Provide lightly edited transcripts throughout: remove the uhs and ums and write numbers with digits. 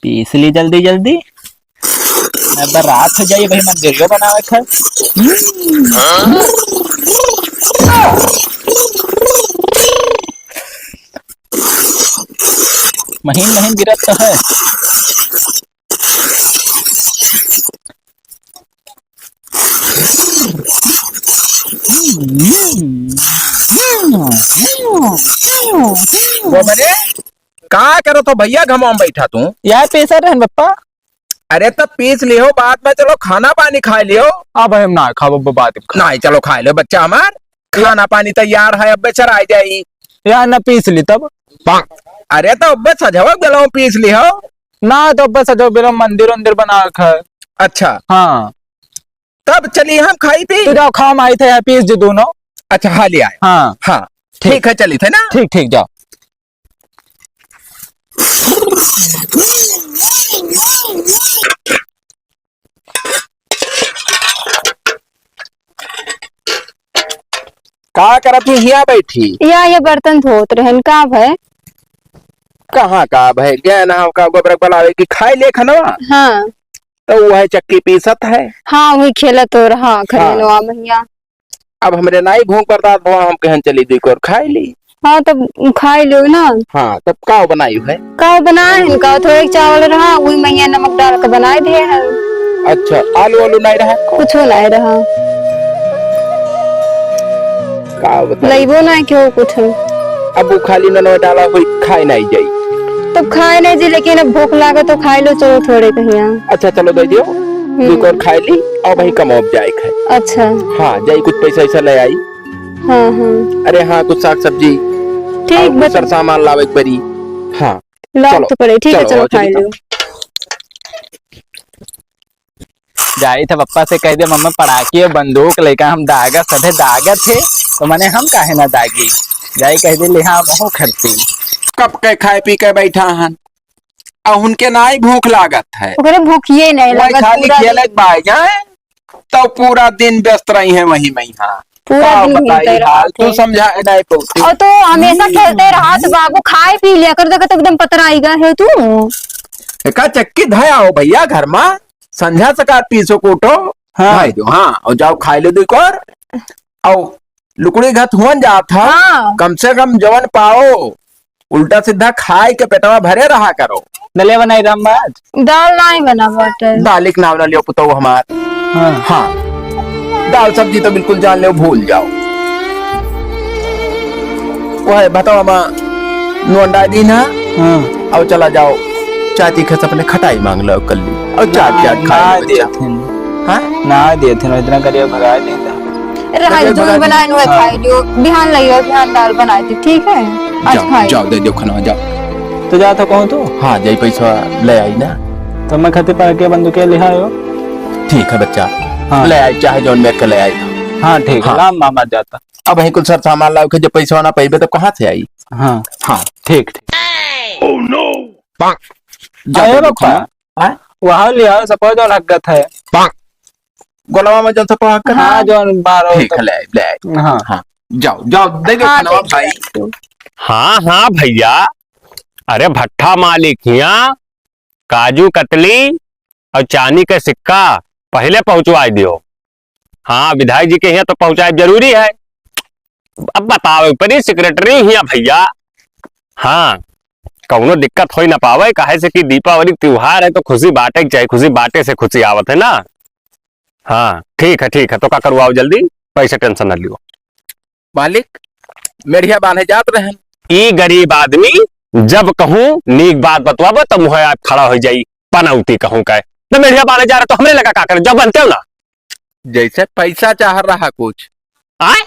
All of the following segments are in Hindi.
पीस ली जल्दी जल्दी। अब रात हो जाइए भाई मंदिर बनावे खा। महीन महीन गिरत तो है। वो बने कहा करो तो भैया घमाम बैठा तू। यार पैसा रहन पप्पा। अरे तब पीस लियो बाद में, चलो खाना पानी खा लियो। अब हम ना खाओ बात नहीं चलो खा लो बच्चा हमार, खाना पानी तैयार है, अब चराई जाई। यार ना पीस ली तब। अरे तो अब सजाओ गलों पीस लियो ना तो बस जो बिना मंदिर वंदिर बना रखा है। अच्छा हाँ तब चलिए हम खाई पी। तो जाओ खाओ आई थे पीस जो दोनों। अच्छा हाँ लिया है। हाँ हाँ ठीक है चली थे ना। ठीक ठीक जाओ। कहा करा तू यहाँ बैठी। या ये बर्तन धोत रहन का है। कहाँ का भाई ज्ञान हम का गोबर बनावे की खाई ले खनवा। हाँ तो वह चक्की पीसत है। हाँ वही खेला तो रहा खरीदवा भैया। अब हमरे नाई भूख बर्दाश्त हुआ, हम कहन चली दी और खाई ली। हाँ तब खाई लो ना। हाँ तब का बनाई है। का बनाए हैं का थोड़े चावल रहा वही मैया नमक डाल के बनाए दिए है। अच्छा आलू वालू नहीं रहा। कुछ नहीं रहा। का बताई लईबो नहीं क्यों कुछ। अब वो खाली न डाला हुई खाई नहीं जाई। तब खाए नहीं जी लेकिन अब भूख लागे तो खाई लो चलो थोड़े कहीं। अच्छा चलो दे दियो दुख और खाई ली और वही कमोब जाए खाए। अच्छा हाँ जाई कुछ पैसा ऐसा ले आई। हाँ हाँ अरे हाँ कुछ साग सब्जी ठीक बस सर सामान लावे परी। हाँ लाओ तो पड़े ठीक है चलो खाई लो। जाई थे पप्पा से कह दे मम्मा पटाखी और बंदूक लेकर हम दागा सधे दागा थे तो मैंने हम काहे ना दागी। जाई कह दे लिहा बहु खर्ची। कब के खाए पी के बैठा हन और उनके ना ही भूख लागत है। ओकरे भूखिए नहीं वही लगत खाली पूरा खेले बाय जाए तो पूरा दिन व्यस्त रही है वही में। हाँ पूरा का दिन बताई घूमते हाल रहते तू समझा नहीं पौती। और तो हमेशा खेलते रहा तो बाबू खाए पी लिया कर देखो तो एकदम पतराईगा है तू। का चक्की धया हो भैया घर में संझा सका पीसो कोटो। हाँ। भाई दो हाँ और जाओ खाई लो दुख और लुकड़ी घत हुआ जात था। हाँ। कम से कम जवन पाओ उल्टा सीधा खाए के पेटवा भरे रहा करो। दले बनाई राम आज। दाल नहीं बना बाटे। दालिक नाम ना लियो पुतो हमार। हाँ हाँ दाल सब्जी तो बिल्कुल जान ले भूल जाओ। वो है बताओ माँ नोंडा दी ना। हाँ और चला जाओ चाची के अपने खटाई मांग लो कल और चाट चाट ना खा दिए थे हाँ ना दिए थे इतना करिए भगा देता। रहा जो बनाए नो खाई लियो बिहान लइयो बिहान दाल बनाई थी ठीक है आज जाओ खाई। जाओ दे दो खाना जाओ। तो जा तो कहूँ तो हाँ जाई पैसा ले आई ना। तो मैं खाते पर के बंदूकें ले आयो। ठीक है बच्चा हाँ। ले आई चाहे जौन में के ले आई था। हाँ ठीक है हाँ। राम मामा जाता। अब वही कुछ सर सामान लाओ के जब पैसा ना पैबे तो कहाँ से आई। हाँ हाँ ठीक ठीक। ओह नो आए बापा वहाँ लिया सपोज और हकत है। गोलवा में जन सब हक हाँ जो बारह ठीक है ले आई ले आई। हाँ हाँ जाओ जाओ दे दो हाँ, खाना ठीक भाई। हाँ हाँ भैया, अरे भट्ठा मालिक यहाँ काजू कतली और चांदी का सिक्का पहले पहुंचवा दियो। हाँ विधायक जी के यहाँ तो पहुंचाए जरूरी है। अब बताओ परी सेक्रेटरी यहाँ भैया। हाँ कौनो दिक्कत हो ना पावे काहे से कि दीपावली त्योहार है तो खुशी बांटे के चाहिए, खुशी बांटे से खुशी आवत है ना। हाँ ठीक है तो का करवाओ जल्दी, पैसे टेंशन न लियो। मालिक मेढ़िया बांधे जात रहे। ई गरीब आदमी जब कहूँ नीक बात बतवाब तो मुहे आप खड़ा हो जाई पनौती कहूँ का तो मेढ़िया बांधे जा रहा तो हमरे लगा का करे जब बनते हो ना। जैसे पैसा चाह रहा कुछ आए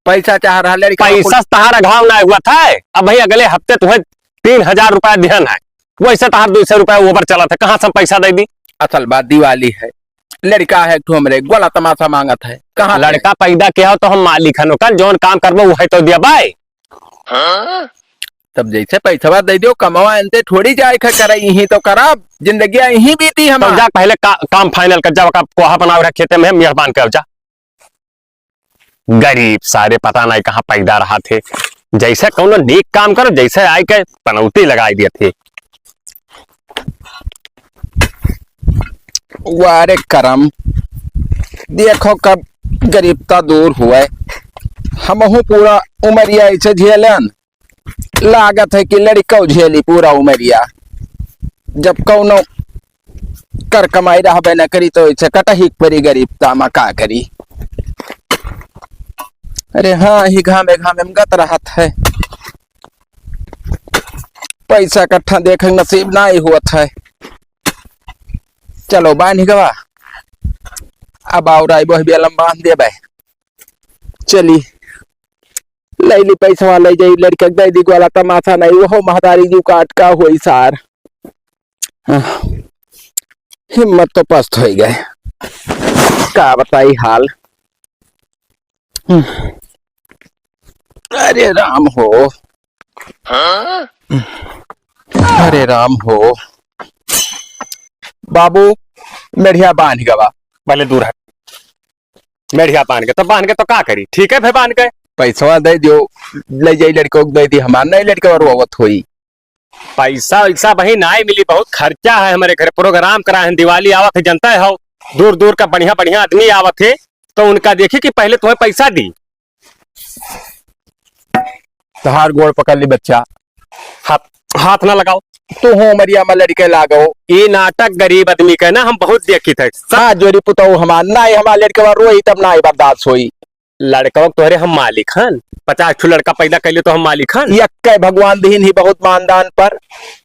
पैसा चाह रहा लड़का पैसा तहार अघाव ना हुआ था। अब भाई अगले हफ्ते तुम्हें 3000 रुपया दिहन है, वैसे तहार 200 रुपया ऊपर चला था, कहाँ से पैसा दे दी। असल बात दिवाली है, लड़का है तो हमरे गोला तमाशा मांगत है। कहाँ लड़का पैदा किया हो तो हम मालिक हन ओकर जौन काम करबो वो है तो दिया बाय। तब जैसे पैसा दे दियो कमावा इनते थोड़ी जाए करे यही तो करा जिंदगी यही बीती हम। तो जा पहले काम फाइनल कर जा, पोहा बनाओ रखे थे मैं मेहरबान कर जा। गरीब सारे पता नहीं कहाँ पैदा रहा थे, जैसे कौन नेक काम करो जैसे आए के पनौती लगाई दिए थे। वारे करम, देखो कब गरीबता दूर हुए। हमहू पूरा उमरिया ऐसे झेलन, लागत है कि लड़का झेली पूरा उमरिया। जब कौनो कर कमाई रहबे न करी तो ऐसे कटही परी गरीबता में का करी। अरे हाँ, ही घामे घामे में गत रहत है, पैसा इकट्ठा देख नसीब ना ही हुआ है। चलो बांध गवा, अब और आई बह बेलम बांध दे भाई। चली लैली पैसा ले जाई, लड़के दे दी वाला तमाशा नहीं, वो महदारी जी काट का हुई सार। हिम्मत तो पस्त हो गए, का बताई हाल। अरे राम हो, अरे राम हो। बाबू मेढ़िया बांध गवा। पहले दूर हट। मेढ़िया बांध के तो का करी? ठीक है भाई, बांध के पैसा दे दियो, ले जाई लड़को को दे दी, हमार नहीं लड़के और रोवत हुई। पैसा वैसा भाई ना ही मिली, बहुत खर्चा है हमारे घर। प्रोग्राम करा है, दिवाली आवत है, जनता है हो, दूर दूर का बढ़िया बढ़िया आदमी आवत है, तो उनका देखी कि पहले तुम्हें पैसा दी। तहार गोड़ पकड़ ली बच्चा, हाथ ना लगाओ। तू हो मरिया में लड़के लागो। ये नाटक गरीब आदमी का ना हम बहुत देखी थे। हाँ जोरी पुताऊ हमार ना ही, हमार लड़के रोई तब ना ही बर्दाश्त हुई। लड़का तोहरे हम मालिक हन, 50 ठो लड़का पैदा कर तो हम मालिक हन। यक्के भगवान दीन ही बहुत मानदान पर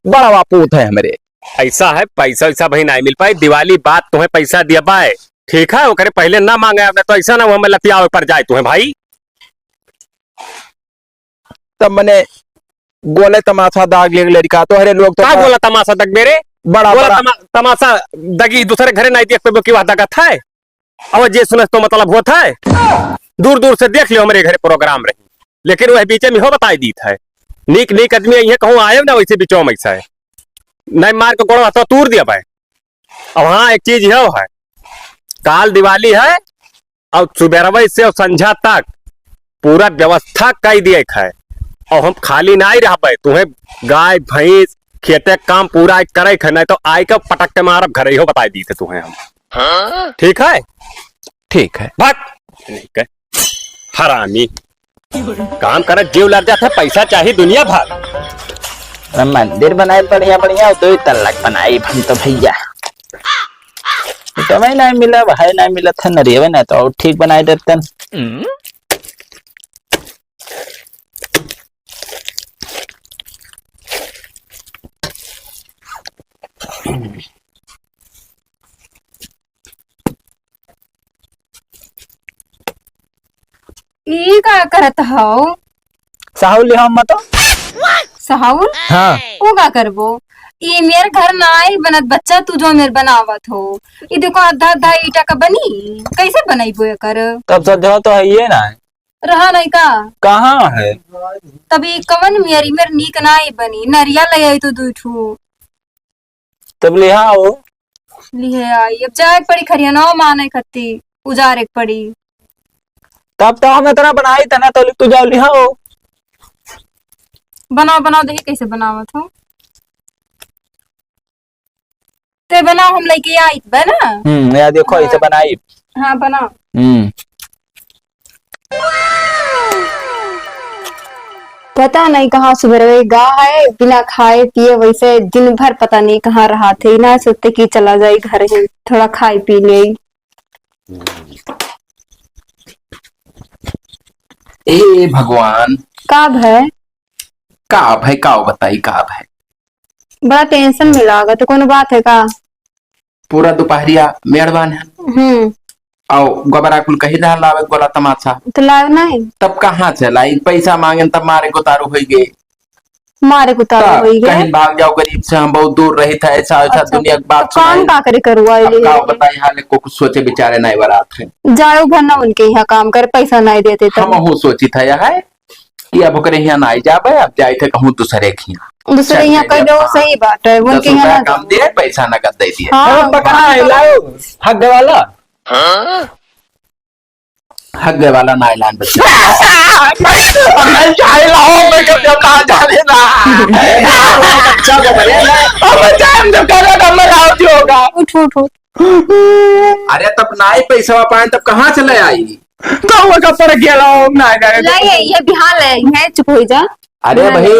बड़ा वापूत है हमारे। ऐसा है, पैसा वैसा भाई नहीं मिल पाई। दिवाली बात तुम्हें पैसा दिया पाए, ठीक है, वो करे पहले ना मांगे, तो ऐसा ना वो लतिया पर जाए तुम्हें भाई। तब मैंने गोले तमाशा दाग ले लड़का, तो हरे लोग तो क्या बोला तमाशा दग मेरे? बड़ा बड़ा तमाशा दगी दूसरे घरे नहीं देख पे की वादा का था। अब जे सुने तो मतलब होता है, दूर दूर से देख लियो हमारे घरे प्रोग्राम रही, लेकिन वह बीचे में हो बताई दी था। नीक नीक आदमी ये कहूँ आये ना, वैसे बीचों में ऐसा है नहीं मार के गोड़ तो तूर दिया भाई। अब हाँ एक चीज है, काल दिवाली है और सुबह से और संझा तक पूरा व्यवस्था कर दिए है, और हम खाली ना ही रह पाए। तुम्हें गाय भैंस खेते काम पूरा करे है, नहीं तो आई का पटक के मारब घर हो बताई दी थे तुम्हें हम। ठीक है, ठीक है, भाग नहीं हरामी काम कर, जीव लग जाता है, पैसा चाहिए दुनिया भर। मंदिर बनाए बढ़िया बढ़िया, 2 तल्लक बनाई हम तो भैया। तो नहीं मिला भाई, नहीं मिला था नरियवे ना, तो और ठीक बनाए देते। ये का करत हो? साहुल हम मत साहुल? हाँ, वो का करबो? ये मेरे घर ना आई बनत बच्चा, तू जो मेरे बनावत हो। ये देखो आधा आधा ईटा का बनी, कैसे बनाई बोया कर? तब सजा तो है ये ना, रहा नहीं का? कहाँ है? तभी कवन मेरी नीक ना ही बनी, नरिया ले आई तो 2 ठू तब ले आओ। लिए आई, अब जाए पड़ी खरियाना माने खत्ती उजारे पड़ी। तब तो हम इतना बनाई था ना, तो तू जाओ ले आओ। बनाओ बनाओ, देखिए कैसे बनावत हो। ते बनाओ, हम लेके आई बना। यार देखो ऐसे बनाई। हाँ बनाओ। पता नहीं कहाँ सुबह गा है, बिना खाए पिए वैसे दिन भर पता नहीं कहाँ रहा थे। ना सोचते कि चला जाए घर ही, थोड़ा खाए पी ले। हे भगवान, का है का भाई, का बताई का भाई। बड़ा टेंशन में लागा, तो कौन बात है का? पूरा दोपहरिया मेहरबान है और गोबरा कुल कही ना लावे गोला तमाशा, तो लाव नहीं, तब कहाँ से लाई? पैसा मांगे तब मारे को तारू हो गए, मारे को तारू हो गए। कहीं भाग जाओ, गरीब से हम बहुत दूर रही था, ऐसा ऐसा दुनिया की बात तो काम का करे करवाई ले। बताई हाल को कुछ सोचे बेचारे नहीं बरात है। जाओ घर ना उनके यहाँ काम कर, पैसा नहीं देते हम हो सोची था यह है कि अब ओकरे यहाँ ना जाबे, अब जाए थे कहूँ दूसरे के यहाँ। दूसरे यहाँ कह दो, सही बात है, उनके यहाँ काम दिए, पैसा नगद दे दिए। हाँ, हक वाला हग्गे वाला ना ऐलान बच्चा। उठो उठो अरे तब ना ही पैसा पाए तब कहाँ चले आई? तो वो कब पर गेला ना जाने तो। नहीं ये बिहार है चुप हो जा। अरे भाई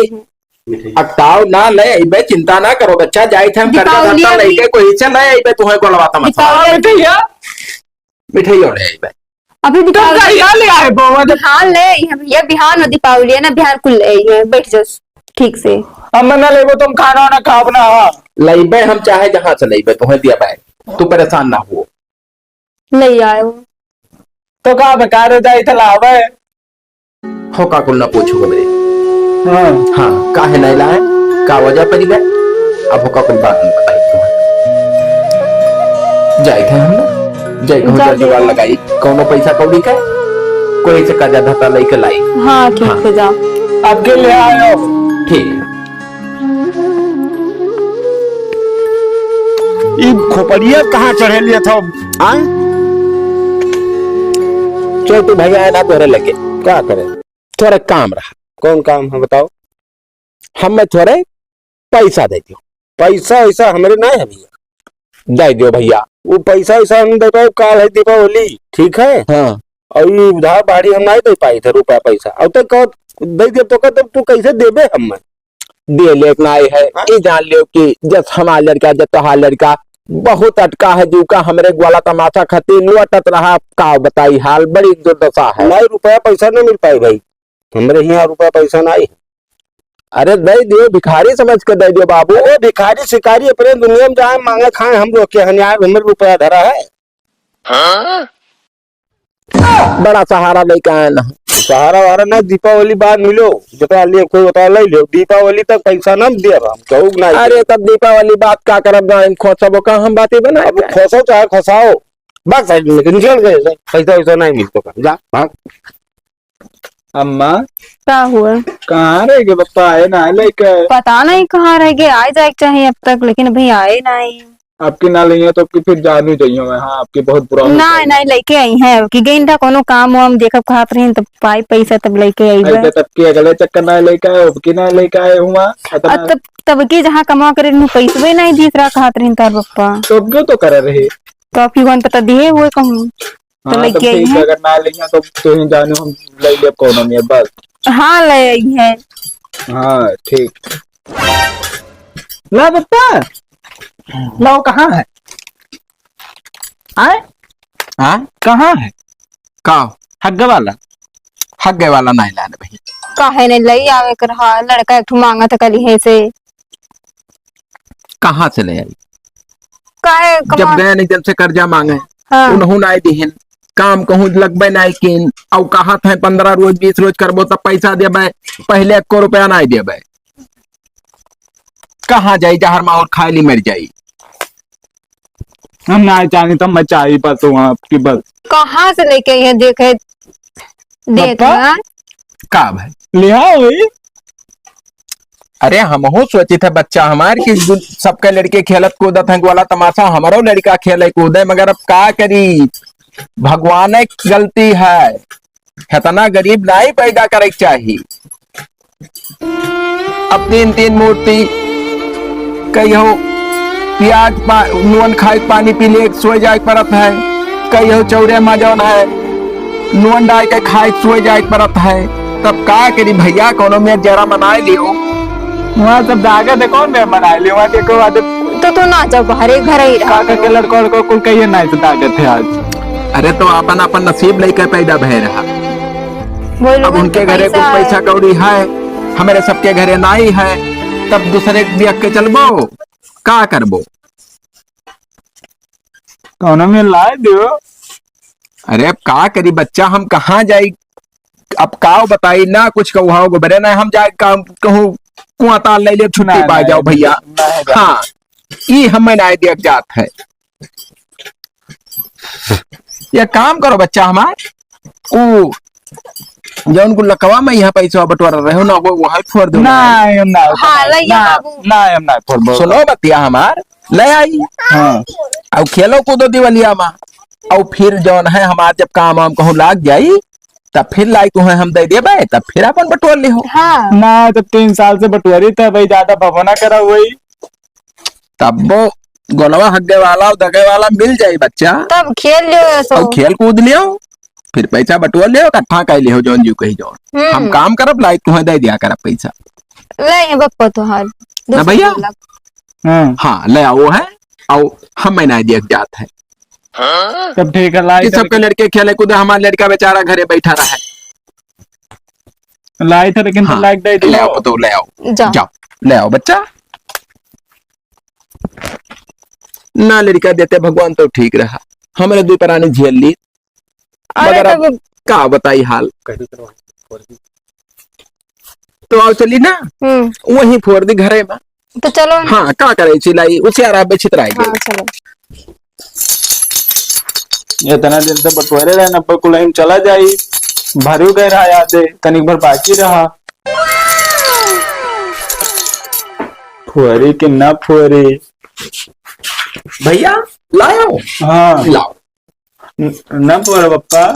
अकताव ना ले अबे, चिंता ना करो बच्चा, जाई थे हम कर्जा दीपावली धरता अभी- लेके कोई चल अबे, तुम्हें गोलवाता मत मिठैया मिठाई और अबे। अभी तुम दीपावली कहिया ले आए बउआ? बिहार ले ये बिहार में दीपावली है ना, बिहार कुल है, बैठ जा ठीक से। हम ना लेबो तुम खाना वाना खाओ ना। लइबे हम चाहे जहाँ से लइबे तुम्हें दिया बैग, तू परेशान ना हो। ले आयो तो का बेकार जाई थे लावे। हो का कुल ना पूछो मेरे। हां हाँ काहे नहीं लाए, का वजह पड़ी गए, अब हो का कुल बात नहीं बताई तुम्हें। जाए थे हम ना, जाए कहूँ जा जुगाड़ लगाई कौनो पैसा कौड़ी का, कोई से कर्जा धता लेके लाई। हाँ ठीक है जा। अब के ले आयो। ठीक है। ये खोपड़िया कहाँ चढ़े लिया था? चल तू भैया है ना तोरे लेके क्या करे, थोड़े काम रहा। कौन काम है बताओ? हमें थोड़े पैसा दे दियो। पैसा वैसा हमारे नहीं है भैया। दे दियो भैया। वो पैसा वैसा हम दे पाओ, काल है दीपावली, ठीक है। हाँ और ये उधार बाड़ी हम नहीं दे पाई थे रुपया पैसा, अब तक कहो दे दे तो तब तू कैसे देबे हम? दे लेना है, ये जान लियो कि जब हमारा लड़का जब तोहार लड़का बहुत अटका है, जू का हमरे ग्वाला तमाशा खातिर लुटत रहा, का बताई हाल बड़ी दुर्दशा है। नहीं रुपया पैसा नहीं मिल पाई भाई, हमारे यहाँ रुपया पैसा नहीं। अरे दे दियो, भिखारी समझ के दे दियो बाबू। अरे भिखारी शिकारी अपने दुनिया में जाए मांगे खाए, हम लोग के यहाँ हमें रुपया धरा है। बड़ा सहारा लेके आए ना। सहारा वारा ना, दीपावली बाद मिलो, जता लिए कोई बता ले लो, दीपावली तक पैसा ना दे हम कहूँ ना। अरे तब दीपावली बात का करब ना, खोसबो का हम बातें बना। अब खोसो चाहे खोसाओ, बस निकल गए, पैसा वैसा नहीं मिलता का। जा भाग। अम्मा क्या हुआ? कहाँ रह गए पप्पा? आए ना लेके? पता नहीं कहाँ रह गए, आए जाए चाहिए अब तक, लेकिन अभी आए नहीं। आपकी ना लेंगे तो आपकी फिर जानू चाहिए मैं। हाँ आपकी बहुत बुरा हो नहीं नहीं लेके आई है कि गई था कोनो काम वाम देखब खात रही तब पाई पैसा तब लेके आई गया। तब की अगले चक्कर ना लेके आए, अब की ना लेके आए हुआ इतना। तब तब के जहाँ कमा करे पैसा नहीं दूसरा खात रही तार पप्पा, तो अब क्यों तो कर रहे? तो आपकी कौन पता दिए हुए कहूँ तो हाँ तब लेके आई ठीक है, है। अगर ना लेंगे तो ही जानू हम ले ले कोनो में बस। हाँ ले आई है। हाँ ठीक। ला पप्पा लो, कहाँ है? आए हाँ कहाँ है? का हग्गा वाला? हग्गे वाला नहीं लाने भैया। काहे नहीं लई आवे कर, हाँ लड़का एक ठो मांगा था कल है से। कहाँ से ले आई? काहे जब कमा? गए नहीं जब से कर्जा मांगे, हाँ उन्होंने नहीं दिहन, काम कहूँ लगबे नहीं किन, और कहा था 15 रोज 20 रोज करबो तब पैसा देबे, पहले 1 रुपया नहीं देबे। कहाँ जाई जहर माहौर खाए ली मर जाई। हम ना चाहे तो मैं चाहिए बस वहाँ आपकी बस। कहाँ से लेके आई है देखे देख पप्पा? हाँ? का भाई ले आओ। अरे हम हो सोचे थे बच्चा हमारे कि सबके लड़के खेलत कूदत हैं, वाला तमाशा हमारो लड़का खेले कूदे, मगर अब का करी, भगवान की गलती है, इतना गरीब नहीं पैदा करे चाहिए। अब 3-3 मूर्ति कहो प्याज नून खाए पानी पी ले सो जाए परत है, कहो चौरे में जौन है नून डाल के खाए सो जाए परत है, तब का करी भैया, कोनो में जरा मनाए लियो। वहाँ सब दागा थे, कौन मैं मना लिया वहाँ के को आदे तो ना जाओ बाहर घर ही रहा। काका के लड़कों को कुल कहिए नहीं तो दागा थे आज। अरे तो अपन अपन नसीब लेकर पैदा भय रहा। वो अब लोगन उनके के घरे कुछ पैसा कौड़ी है, हमारे सबके घरे नहीं है, तब दूसरे देख के चलबो, का करबो? कौन में लाए दियो? अरे अब का करी बच्चा, हम कहाँ जाई, अब का बताई ना कुछ कहू गोबरे ना, हम जाए कहूँ कुआं ताल ले ले छुट्टी पा जाओ भैया। हाँ ये हमें ना देख जात है। ये काम करो बच्चा हमार, वो जो उनको लकवा में यहाँ पैसा बंटवारा रहे हो ना, वो वहाँ फोड़ दो। नहीं हम ना हाँ लैया बाबू नहीं हम ना फोड़। सुनो बतिया हमार ले आई, हाँ और खेलो कूदो दिवलिया में, और फिर जौन है हमार जब काम वाम कहूँ लाग जाई, तब फिर लाई तुम्हें हम दे देबे, तब फिर अपन बटोर ली हो। हाँ ना जब 3 साल से बटुअरी था भाई, ज्यादा भवना करा हुई। तब वो गोलवा हग्गे वाला और दगे वाला मिल जाये बच्चा। तब खेल लियो सो। और खेल कूद लियो, फिर पैसा बटुआ लियो, इकट्ठा कर लियो जौन जी कही जौन। हम काम करब लाई तुम्हें दे दिया करब पैसा। ले बप्पा तुहार ना भैया? हाँ हाँ ले आओ है, आओ हम महीना दिया जात है। तब ठीक है, लाई कि सबके लड़के खेले कूदे, हमारा लड़का बेचारा घरे बैठा रहा है। लाई था लेकिन तो लाइक दे ले दियो। आओ तो ले आओ, जा। जाओ ले आओ बच्चा। ना लड़का देते भगवान तो ठीक रहा, हमारे दो परानी झेल ली। अरे मगर अब तब का बताई हाल। तो आओ चली ना वही फोड़ दी घरे में। तो चलो। हाँ का करे चिलाई उसे आ रहा बेचित रह हाँ चलो। इतना दिन से बटवारे रहे नब्बे कुल चला जाई, भरू गए रहा याद है, तनिक भर बाकी रहा। फुहरी कि ना फुहरी भैया लाओ। हाँ लाओ न फुहर बप्पा।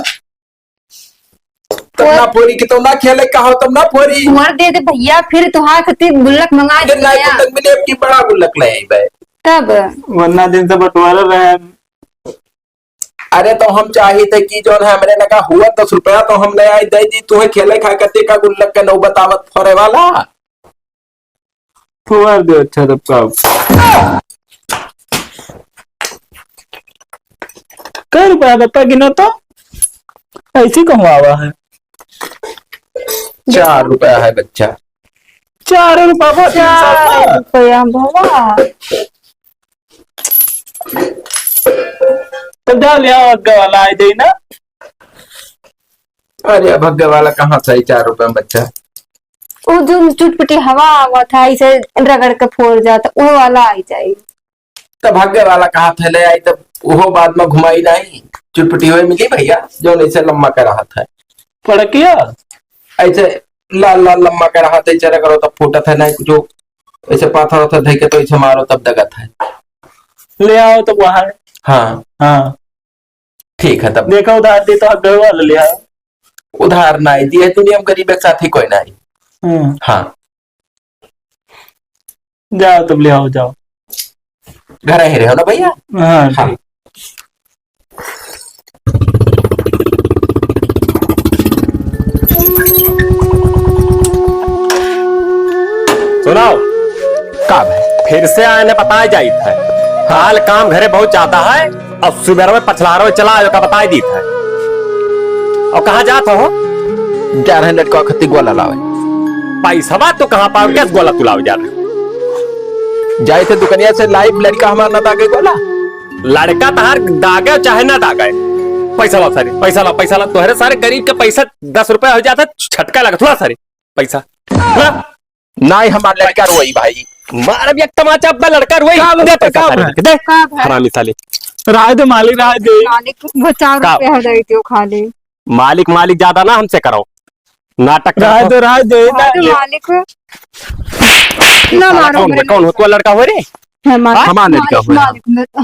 तब ना फोरी की तो ना खेले कहा, तब ना फोरी तुम्हारे दे दे भैया, फिर तुहार खातिर गुल्लक मंगा फिर ना दिया। तक मिले की बड़ा गुल्लक ले आई बे। तब वरना दिन से बटवारे रहे। अरे तो हम चाहिए थे कि जो है हमरे लगा हुआ 10 रुपया तो हम ले आई दे दी तुम्हें खेले खा करते का गुल्लक का नौ बतावत फोरे वाला। फुहर दे अच्छा तब का कई रुपया बप्पा गिनो तो ऐसी कहूँ आवा है। 4 रुपया है बच्चा। 4 रुपया रुपया बाबा। तो जा ले आओ, अग्गा वाला आई दे ना। अरे भग्गे वाला कहाँ से 4 रुपए में बच्चा। वो जो चुटपुटी हवा आवा था इसे रगड़ के फोड़ जाता, वो वाला आई जाए। तब भाग्य वाला कहाँ थे ले आई, तब वो बाद में घुमाई नहीं चुटपुटी हुई मिली भैया जो ऐसे लम्बा का रहा था। पड़किया ऐसे लाल लाल लम्बा का रहा था, चरा करो तब फूटा था नहीं जो ऐसे पाथर होता देखे तो ऐसे मारो तब दगा था। ले आओ तो वहां। हाँ हाँ ठीक है तब देखा उधार दी तो अग्गा वाला ले आओ। उधार नहीं दिए दुनिया में गरीब एक साथी कोई नहीं। हाँ जाओ तब ले आओ, जाओ घर ही रहो ना भैया। हाँ हाँ सुनाओ का भाई फिर से आने बताए जाई था। हाल काम घरे बहुत ज्यादा है, अब सुबह में पछलारो चला आयो का बताई दी था। और कहाँ जात हो? 11 लड़का खत्ती गोला लावे पैसा तो कहाँ पाओ, कैसे गोला तुलाओ जा रहे? जाए थे दुकनिया से लाइव लड़का हमारा ना दागे गोला। लड़का तहार दागे चाहे ना दागे, पैसा ला सारे, पैसा ला, पैसा ला। तुम्हारे सारे गरीब के पैसा 10 रुपया हो जाता, छटका लगा थोड़ा सारे पैसा। नहीं हमारा लड़का रोई भाई। मार अब एक तमाचा अपना लड़का रोई दे पैसा सारे दे। हरामी साले। राय दे मालिक, राय दे मालिक वो 4 का? रुपया दे दियो खा ले। मालिक मालिक ज्यादा ना हमसे करो नाटक। राय दे मालिक ना मारो कौन कौन हो तू? लड़का हो रे? हमारा लड़का हुआ।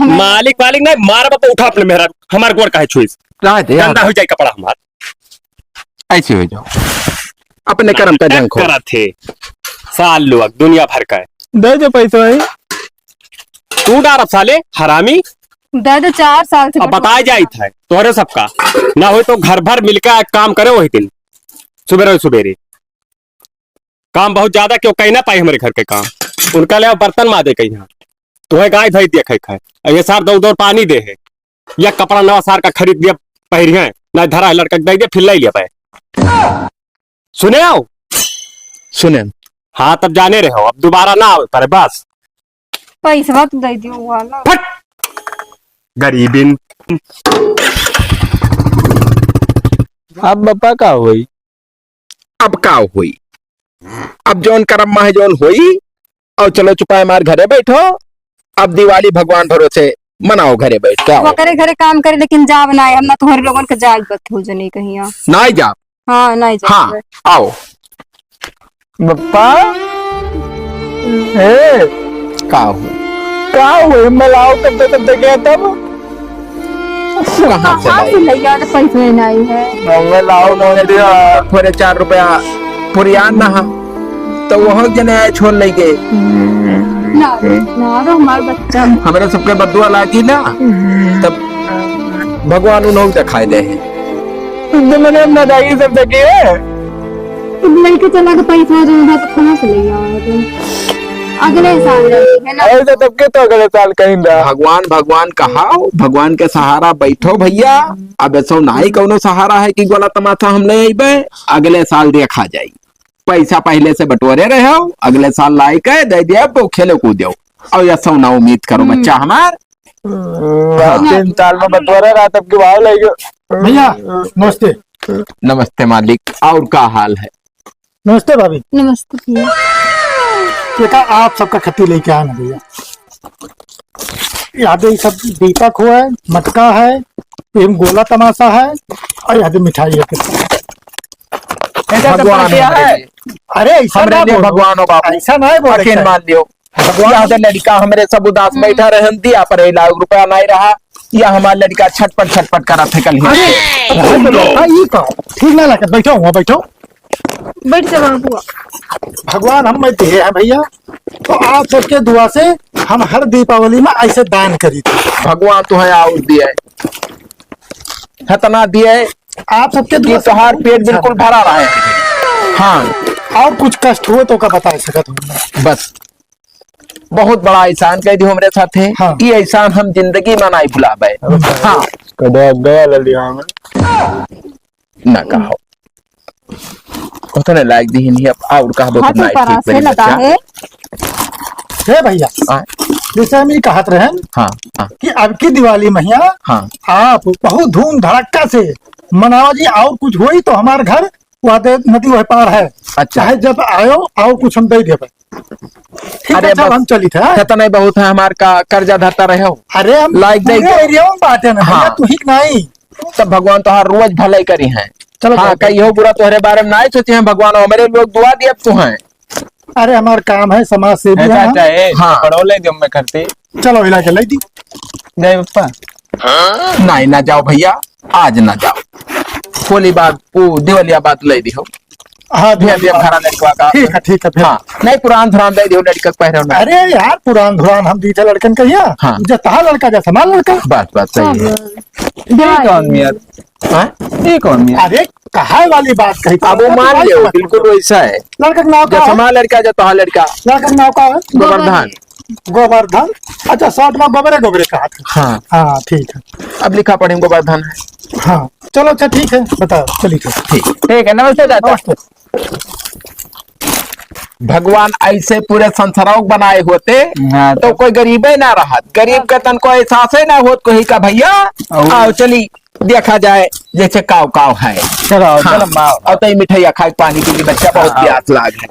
मालिक मालिक नहीं मार तो उठा अपने मेहरा हमारे गोर का है छुई राय दे गंदा हो जाए कपड़ा हमारा। ऐसे हो जाओ अपने कर्म का जंग खो। करा थे साल लोग दुनिया भर का है। दे दे पैसा भाई। तू डार साले हरामी। दे दे 4 साल से अब बताया जाई था तोहरे सबका ना हो तो घर भर मिलकर काम करे वही दिन सुबेरे सुबेरे। काम बहुत ज्यादा क्यों कहीं ना पाई हमारे घर के काम। उनका ले बर्तन मादे कहीं यहाँ तुम्हें गाय भैंस देखे खाए ये सार दौड़ दौड़ पानी दे है या कपड़ा नवा सार का खरीद दिया पहरी है ना धरा है लड़का दे दिया फिर ले लिया पाए। सुने आओ सुने हाँ तब जाने रहे हो अब दोबारा ना आओ पर बस। पैसा तो दे दियो वाला। फट गरीबिन। अब बप्पा का हुई? अब का हुई, अब जौन कर्म में है जौन हुई। और चलो चुपाए मार घरे बैठो, अब दिवाली भगवान भरोसे मनाओ घरे बैठ के। वो करे घरे काम करे लेकिन जा बनाए हम ना तुम्हारे लोगों के जाग बत हो जनी कहीं। नहीं जा। हाँ नहीं जा। हाँ आओ बप्पा ए का हुई का हुई? मिलाओ तब गया तब कहाँ से कहाँ लाई? से ले गया पैसे नहीं है। मिलाओ ना दिया। थोड़े 4 रुपया पुरियान ना तो वह जने आए छोड़ ले गए। ना तो हमारा बच्चा हमारे सबके बदुआ लागी ना तब भगवान उन्होंने दिखाई दे मैंने अपना दागी सब देखे लड़के चला के पैसा दूंगा तो कहाँ से ले आओगे अगले साल है ना। ऐसा सबके तो अगले साल कहीं ना। भगवान भगवान कहा भगवान के सहारा बैठो भैया। अब ऐसा नहीं कौनो सहारा है कि गोला तमाशा हम ले अबे अगले साल देखा जाई। पैसा पहले से बटोरे रहे हो अगले साल लाई के दे दिया तो खेलो कूदो और ऐसा ना उम्मीद करो बच्चा हमार 3 साल में बटवारा रहा तब के भाव लगे। भैया नमस्ते। नमस्ते मालिक और का हाल है। नमस्ते भाभी। नमस्ते भैया। देखा आप सबका खत्ती लेके आया ना भैया। यादे सब दीपक हुआ है मटका है एवं गोला तमाशा है और यादे मिठाई है। भगवान है अरे ऐसा हमरे ना लिए बोलो। भगवान हो बाबू ऐसा नहीं बोले यकीन मान लियो भगवान लड़का हमरे सब उदास बैठा रहे दिया पर 1 लाख रुपया नहीं रहा या हमारा लड़का छटपट करा थे कल ही। ठीक ना लगा बैठो हुआ बैठो बैठ जा बाबू। भगवान हम में दिए हैं भैया तो आप सबके दुआ से हम हर दीपावली में ऐसे दान करी थे। भगवान तुम्हें और दिए इतना दिए आप सबके दुआ कि तुम्हार पेट बिल्कुल भरा रहा है। हाँ और कुछ कष्ट हुए तो का बता सकत हूँ। बस बहुत बड़ा एहसान कह दियो हमरे साथ है। हाँ। ये एहसान हम जिंदगी में नहीं भुलाबे। हाँ गया ललिया में ना कहो उतने लायक दी नहीं अब और कह दो हाथ नहीं पर ठीक से मेरी लगा बच्चा। है हे भैया हाँ जैसे हम ये कहत रहे हाँ हाँ कि अब की दिवाली मैया हाँ आप बहुत धूम धड़क्का से मनाओ जी। और कुछ हुई तो हमारे घर वहाँ नदी वह पार है। अच्छा। चाहे जब आयो और कुछ हम दे देवे। ठीक अरे है बस। हम चली थे। इतना बहुत है हमार का कर्जा धरता रहे हो अरे हम लाइक दे पूरे एरिया में बात है ना भैया हाँ। तू ही नहीं। तब भगवान तो हर रोज भलाई करी है। चलो हाँ बैठो। कहीं हो बुरा तुम्हारे बारे में नहीं सोचे हैं भगवान हमारे लोग दुआ दिए अब तो हैं। अरे हमारा काम है समाज सेवी है ऐसा हम। चाहे हाँ। पढ़ो ले जब मैं करते चलो इला के लाई दी। जय पप्पा नहीं ना जाओ भैया आज ना जाओ होली बाद दिवालिया बाद ले दी हो हाँ दिया दिया खरा लड़का का। ठीक है फिर। हाँ नहीं पुरान धुरान दे दियो लड़का पहरे ना अरे यार पुरान धुरान हम दी थे लड़कन का यहाँ हाँ। जता लड़का जैसा माल लड़का। बस सही है। ये कौन मियाँ हाँ? ये कौन मियाँ अरे कहा वाली बात कही अब वो मान लियो बिल्कुल वैसा है लड़का का नाम क्या जैसा है? माँ लड़का जो तो लड़का लड़का का नाम क्या है? गोवर्धन। गोवर्धन। अच्छा शॉर्ट में गोबरे कहा था। हाँ हाँ ठीक है। अब लिखा पढ़े गोवर्धन है। हाँ चलो अच्छा ठीक है बताओ चलिए ठीक ठीक है नमस्ते दादा। भगवान ऐसे पूरे संसारों बनाए होते हाँ, तो कोई गरीबे ना रहा गरीब का तन को एहसास ही ना होत कोई का भैया आओ चली देखा जाए जैसे काव काव है। चलो हाँ, चलो माँ और तई मिठाइया खाए पानी के लिए बच्चा बहुत हाँ। प्यास लाग है।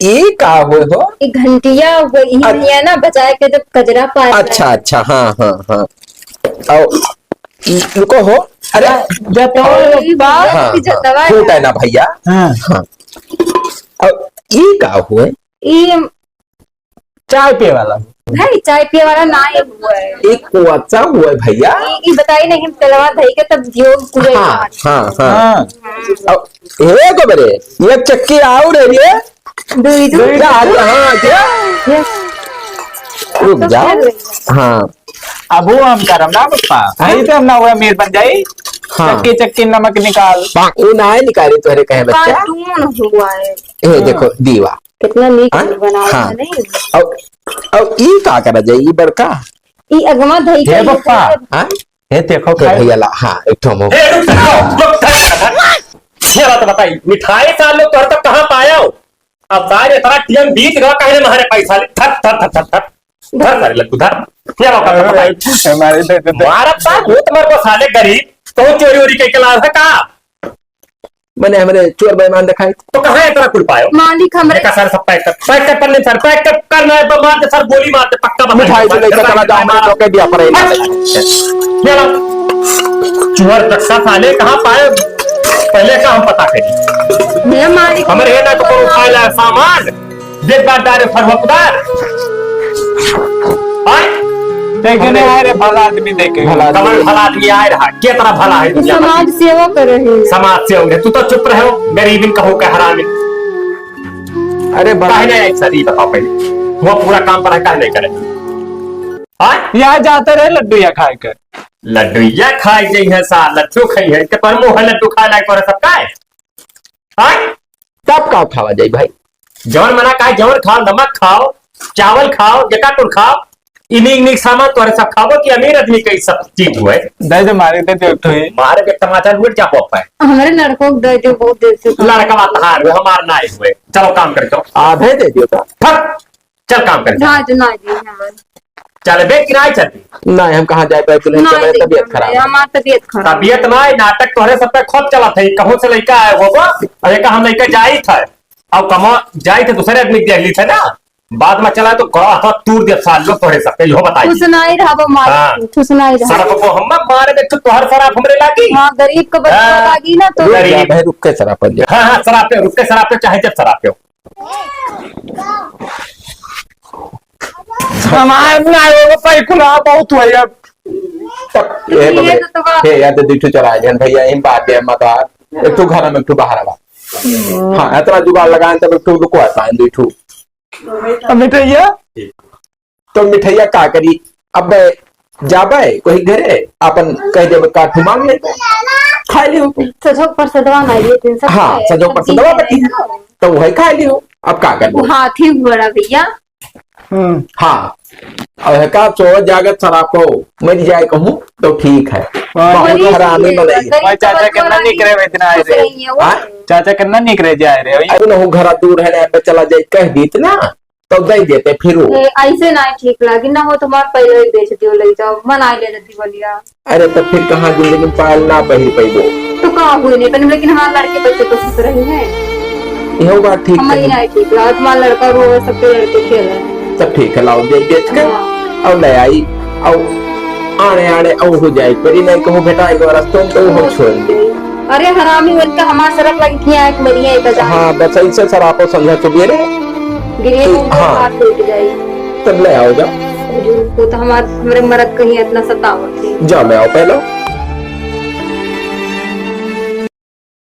ये का हुए हो। एक घंटिया वही है ना बजाए के जब कजरा पार अच्छा अच्छा हाँ हाँ हाँ और रुको हो अरे हाँ जतवा फूट है ना भैया। हाँ हाँ और ये का हुए ये चाय पिए वाला भाई चाय पिए वाला ना ये हुआ है। एक कुआचा हुआ है भैया। ये बताई नहीं तलवा धई के तब दियो पूरे हाँ हाँ हाँ हाँ और एक बरे एक चक्की आओ रे ये दूई दूई हाँ क्या रुक जाओ। हाँ अब वो हम करम ना पप्पा यही तो हम ना हुआ मीर बन जाई हाँ। चक्की चक्की नमक निकाल वो ना है निकाली तुहरे कहे बच्चा। कार्टून हुआ है। ये देखो दीवा कितना नीक हाँ? बनाया हाँ। है नहीं और ये का करा जाए ये बड़का ये अगवा धई हे के पप्पा हाँ ये देखो तो खाए भैया ला हाँ एक ठो मुंह। ये बात बताई मिठाई साल लोग तोहर तक कहाँ पाया हो। अब सारे इतना टीएम बीच गया कहे हमारे पैसा ले थर थर थर थर थर धर सारे लग धर ये बात बताई हमारे मारा था वो तुम्हारे को साले गरीब तो चोरी वोरी के ला था का मैंने हमारे चोर बेईमान दिखाई तो कहाँ इतना कुल पायो मालिक हमरे देखा सर सब पैक कर पल्ले सर पैक कर करना है मार दे सर गोली मार दे पक्का बताई मिठाई तो लेकर चला जाओ मैंने रोके दिया पर ये लो चोर रक्षा साले कहाँ पाए पहले का हम पता करी मेरा मालिक हमारे ना तो कोई उठाया सामान देख बार दारे फरहतदार आय देखे नहीं आए रे भला आदमी देखे भला कमल भला आदमी आए रहा के तरह भला है दुनिया में। समाज सेवा कर रहे हैं। समाज से होंगे तू तो चुप रहो गरीबी कहो के हरामी अरे भला काहे नहीं सही बताओ पहले वो पूरा काम पर काहे नहीं करे हाँ यहाँ जाते रहे लड्डू या खाए कर लड्डूया खाई जाइ है सा लड्डू खाई है के पर मुंह लड्डू खा लायक पर सब काहे हाँ सब का खावा जाए भाई। जवन मना काहे जवन खाओ नमक खाओ चावल खाओ जकाटुर खाओ इनिक निक सामान तोरे सब खाओ कि अमीर आदमी के सब चीज हुए दे दे मारे दे दे उठो ही मारे के टमाटर उड़ जा पाए हमारे लड़कों को दे दो बहुत देर से। लड़का बात हार हुए हमार ना हुए चलो काम करके आधे दे दियो तो फट चल काम कर ना जो ना दी हमारे चल बे किराए चलती नहीं हम कहाँ जाए पाए तुले ना मेरी तबीयत खराब हमारी तबीयत खराब। तबीयत ना नाटक तोहरे सब पे खोप चला था कहूं से लड़का आए होगा अरे का हम लड़का जाई था अब कमा जाई थे दूसरे आदमी के दिल्ली थे ना बाद में चला तो गड़ा हाथ तूर दे साल लोग तोहरे सब पे यो बताई ठुसनाई रहा वो हाँ। मार ठुसनाई रहा। सड़क को हम मारे दे तो तोहर शराब हमरे लागी हाँ गरीब को बच्चा हाँ। लागी ना तो गरीब। जा भाई रुक के सरा पर जा। हाँ हाँ शराब पे रुक के शराब पे चाहे जब शराब पे हमारे ना होगा पाई खुला बहुत हुआ यार तब ये ये बगले तो बड़ा- हे यार दिठू चला जन भैया इन बात है मत एक तो घर में एक तो बाहर आवा हां इतना जुगाड़ लगाए तब एक तो रुको है पान दिठू अब मिठाइया तो मिठाइया का करी अब जाबे कोई घरे अपन कह देबे काठू मांग ले खा लियो सजोग पर सदवा ना ये दिन सब हाँ सजो पर तो दवा बटी है तो वही खा लियो अब का कर वो हाथी बड़ा भैया। हाँ और का चो जागत शराब को मर जाए कहूँ तो ठीक है बहुत हरामी बनाई भाई चाचा कितना निकरे हुए इतना आए रे हाँ? चाचा कितना निकरे जा रहे हो अरे न घर दूर है ना चला जाए कह दीत ना तो दे देते फिर वो। ऐसे ना ठीक लगी ना हो तुम्हारे पहले ही बेच दियो ले जाओ बना ले जाती बोलिया अरे तो फिर कहाँ जिंदगी में पाल ना पहिर पैबो तो कहाँ हुई नहीं पर लेकिन हमारे लड़के बच्चे तो खुश रहे हैं। यह बात ठीक हमारी है नहीं ठीक लगा तुम्हारा लड़का रो सबके लड़के खेल रहे हैं। सब ठीक है लाओ दे बेच के हाँ। और ले आई और आने आने और हो जाए पर नहीं कहूँ बेटा एक रास्तों में तो वो छोड़ दे। अरे हरामी बनकर हमारे सड़क लगी थी एक मरिया एक हजार हाँ बस ऐसे सरापो समझा चुके रे गिरे हाँ। हाथ टूट जाए तब ले आओ जाओ तो हमारे मर्द कहीं इतना सतावत थी। जाओ ले आओ पहले